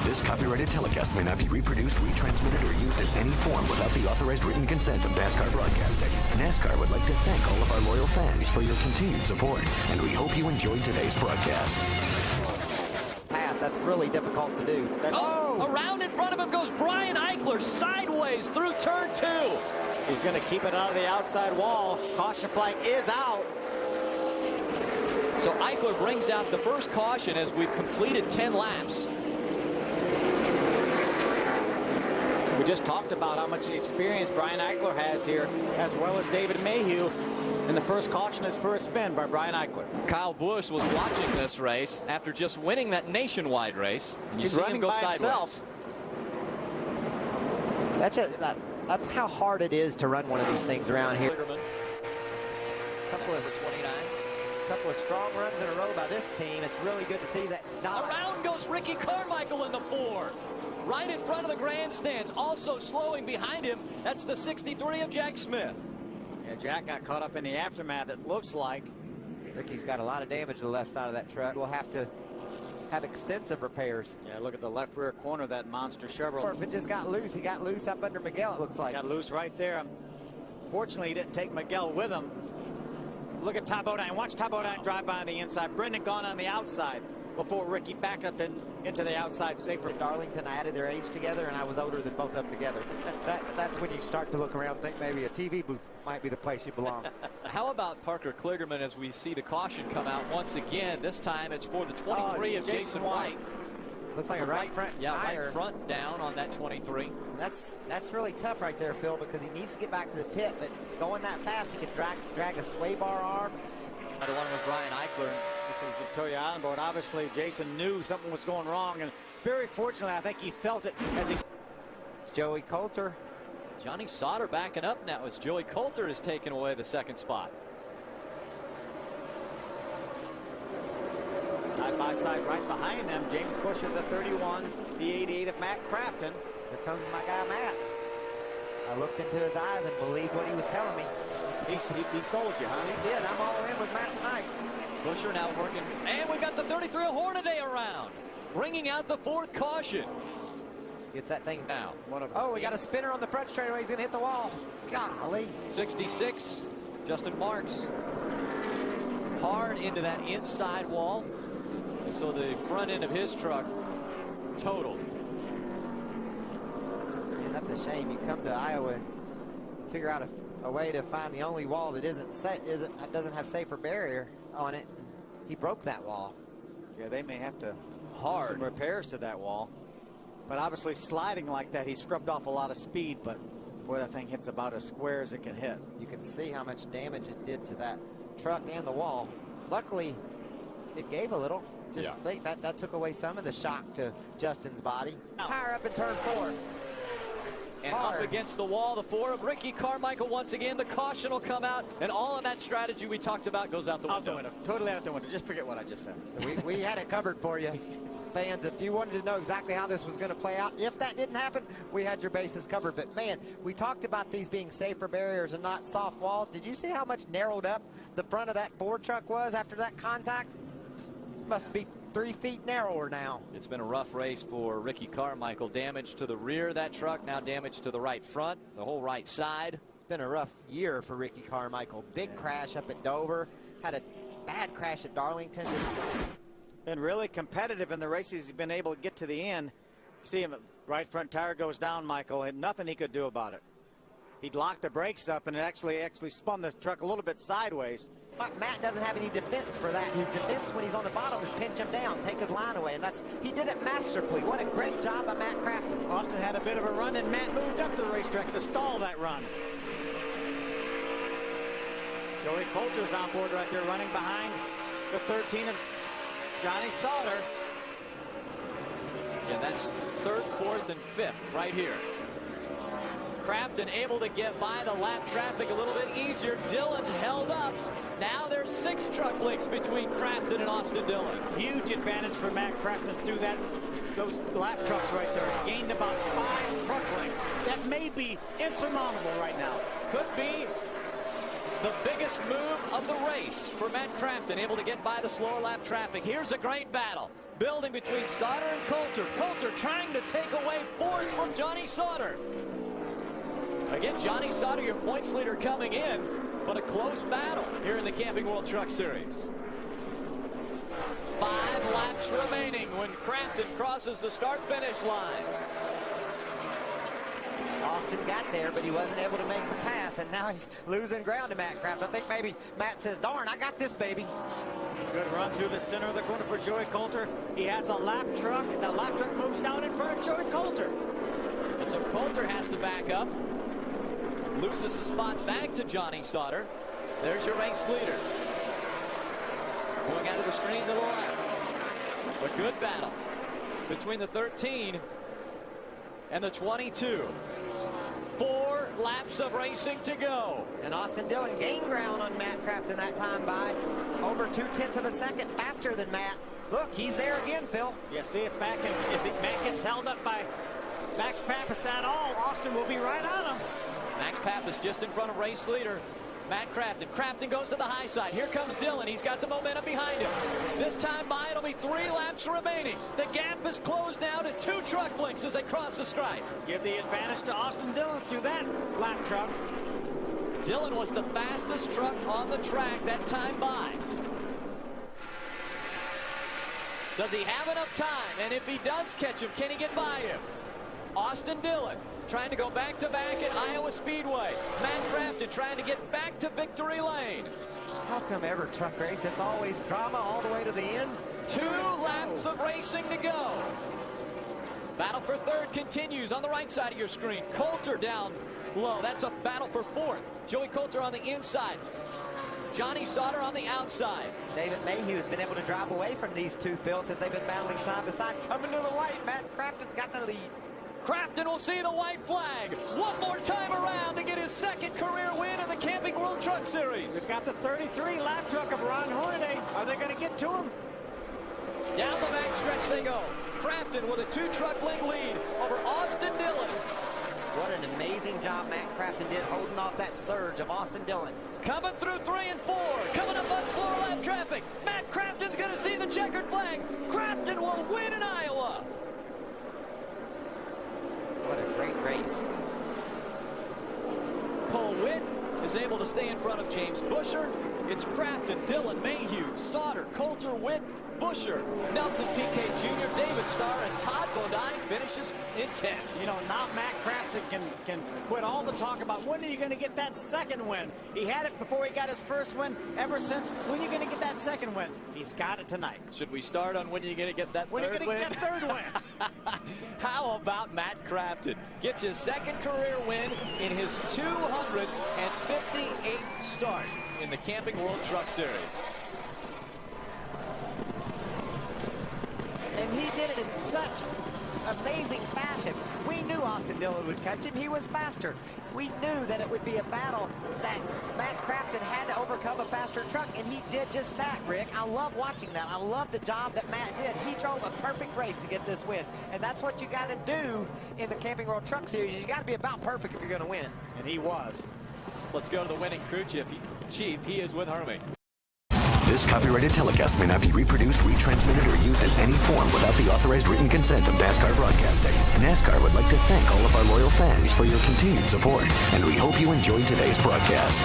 This copyrighted telecast may not be reproduced, retransmitted, or used in any form without the authorized written consent of NASCAR Broadcasting. NASCAR would like to thank all of our loyal fans for your continued support, and we hope you enjoyed today's broadcast. Pass, that's really difficult to do. Around in front of him goes Brian Eichler, sideways through turn 2. He's going to keep it out of the outside wall. Caution flag is out. So Eichler brings out the first caution as we've completed 10 laps. We just talked about how much experience Brian Eichler has here, as well as David Mayhew. And the first caution is for a spin by Brian Eichler. Kyle Busch was watching this race after just winning that nationwide race. And you see him go sideways. Himself. That's how hard it is to run one of these things around here. Couple of strong runs in a row by this team. It's really good to see that. Around goes Ricky Carmichael in the 4. Right in front of the grandstands. Also slowing behind him. That's the 63 of Jack Smith. Yeah, Jack got caught up in the aftermath, it looks like. Ricky's got a lot of damage to the left side of that truck. We'll have to have extensive repairs. Yeah, look at the left rear corner of that monster Chevrolet. Or if it just got loose, he got loose up under Miguel, it looks like. Got loose right there. Fortunately, he didn't take Miguel with him. Look at Ty Bodine. Watch Ty Bodine drive by on the inside. Brendan gone on the outside before Ricky back up into the outside safer. Darlington, I added their age together, and I was older than both of them together. That's when you start to look around and think maybe a TV booth might be the place you belong. How about Parker Kligerman as we see the caution come out once again? This time it's for the 23 of Jason White. Looks like a right front tire. Right front down on that 23. That's really tough right there, Phil, because he needs to get back to the pit, but going that fast, he could drag a sway bar arm. Another one with Brian Eichler. This is Victoria Island board. Obviously, Jason knew something was going wrong, and very fortunately, I think he felt it as he... Joey Coulter. Johnny Sauter backing up now as Joey Coulter has taken away the second spot. Side by side right behind them, James Busher, the 31, the 88 of Matt Crafton. Here comes my guy, Matt. I looked into his eyes and believed what he was telling me. He sold you, huh? He did. I'm all in with Matt tonight. Busher now working. And we got the 33 of Hornaday around, bringing out the 4th caution. Gets that thing now. We got a spinner on the front straightaway. He's going to hit the wall. Golly. 66, Justin Marks. Hard into that inside wall. So the front end of his truck totaled. And that's a shame. You come to Iowa and figure out a way to find the only wall that doesn't have safer barrier on it. He broke that wall. Yeah, they may have to do hard some repairs to that wall. But obviously sliding like that, he scrubbed off a lot of speed, but boy, that thing hits about as square as it can hit. You can see how much damage it did to that truck and the wall. Luckily, it gave a little. Just think that took away some of the shock to Justin's body. Tire up in turn 4. And up against the wall, the 4 of Ricky Carmichael once again. The caution will come out, and all of that strategy we talked about goes out the window. Out the window. Totally out the window. Just forget what I just said. We had it covered for you, fans. If you wanted to know exactly how this was going to play out, if that didn't happen, we had your bases covered. But, man, we talked about these being safer barriers and not soft walls. Did you see how much narrowed up the front of that Ford truck was after that contact? Must be 3 feet narrower now. It's been a rough race for Ricky Carmichael. Damage to the rear of that truck, now damage to the right front, the whole right side. It's been a rough year for Ricky Carmichael. Big crash up at Dover. Had a bad crash at Darlington. Been really competitive in the races. He's been able to get to the end. See him, right front tire goes down, Michael, and nothing he could do about it. He'd locked the brakes up, and it actually spun the truck a little bit sideways. But Matt doesn't have any defense for that. His defense when he's on the bottom is pinch him down, take his line away, and he did it masterfully. What a great job by Matt Crafton. Austin had a bit of a run, and Matt moved up the racetrack to stall that run. Joey Coulter's on board right there, running behind the 13 of Johnny Sauter. Yeah, that's 3rd, 4th, and 5th right here. Crafton able to get by the lap traffic a little bit easier. Dillon held up. Now there's 6 truck links between Crafton and Austin Dillon. Huge advantage for Matt Crafton through those lap trucks right there. Gained about 5 truck lengths. That may be insurmountable right now. Could be the biggest move of the race for Matt Crafton, able to get by the slower lap traffic. Here's a great battle. building between Sauter and Coulter. Coulter trying to take away fourth from Johnny Sauter. Again, Johnny Sauter, your points leader coming in, but a close battle here in the Camping World Truck Series. 5 laps remaining when Crafton crosses the start-finish line. Austin got there, but he wasn't able to make the pass, and now he's losing ground to Matt Crafton. I think maybe Matt says, darn, I got this, baby. Good run through the center of the corner for Joey Coulter. He has a lap truck, and the lap truck moves down in front of Joey Coulter. And so Coulter has to back up. Loses the spot back to Johnny Sauter. There's your race leader. Going out of the screen to the left. A good battle between the 13 and the 22. 4 laps of racing to go. And Austin Dillon gained ground on Matt Crafton that time by over 0.2 of a second faster than Matt. Look, he's there again, Phil. Yeah, see if Matt gets held up by Max Pappas at all, Austin will be right on him. Max Pappas just in front of race leader Matt Crafton. Crafton goes to the high side. Here comes Dillon. He's got the momentum behind him. This time by, it'll be 3 laps remaining. The gap is closed now to 2 truck lengths as they cross the stripe. Give the advantage to Austin Dillon through that lap truck. Dillon was the fastest truck on the track that time by. Does he have enough time? And if he does catch him, can he get by him? Austin Dillon trying to go back-to-back at Iowa Speedway. Matt Crafton trying to get back to victory lane. How come every truck race, it's always drama all the way to the end? 2 laps of racing to go. Battle for third continues on the right side of your screen. Coulter down low. That's a battle for fourth. Joey Coulter on the inside. Johnny Sauter on the outside. David Mayhew has been able to drive away from these two, Phil, since they've been battling side by side. Coming to the white, Matt Crafton's got the lead. Crafton will see the white flag one more time around to get his 2nd career win in the Camping World Truck Series. We've got the 33 lap truck of Ron Hornaday. Are they going to get to him? Down the backstretch they go. Crafton with a 2 truck length lead over Austin Dillon. What an amazing job Matt Crafton did holding off that surge of Austin Dillon. Coming through 3 and 4. Coming up on slower lap traffic. Matt Crafton's going to see the checkered flag. Crafton will win in Iowa. What a great race. Cole Witt is able to stay in front of James Busher. It's Crafton, Dillon, Mayhew, Sauter, Coulter, Witt, Busher, Nelson Piquet Jr., David Starr, and Todd Bodine finishes in 10th. You know, now Matt Crafton can quit all the talk about when are you going to get that 2nd win. He had it before he got his 1st win. Ever since, when are you going to get that 2nd win? He's got it tonight. Should we start on when are you going to get that when third win? When are you going to get that 3rd win? How about Matt Crafton? Gets his 2nd career win in his 258th start in the Camping World Truck Series. And he did it in such amazing fashion. We knew Austin Dillon would catch him. He was faster. We knew that it would be a battle that Matt Crafton had to overcome a faster truck, and he did just that, Rick. I love watching that. I love the job that Matt did. He drove a perfect race to get this win, and that's what you got to do in the Camping World Truck Series. You got to be about perfect if you're going to win. And he was. Let's go to the winning crew chief. He is with Hermie. This copyrighted telecast may not be reproduced, retransmitted, or used in any form without the authorized written consent of NASCAR Broadcasting. NASCAR would like to thank all of our loyal fans for your continued support, and we hope you enjoyed today's broadcast.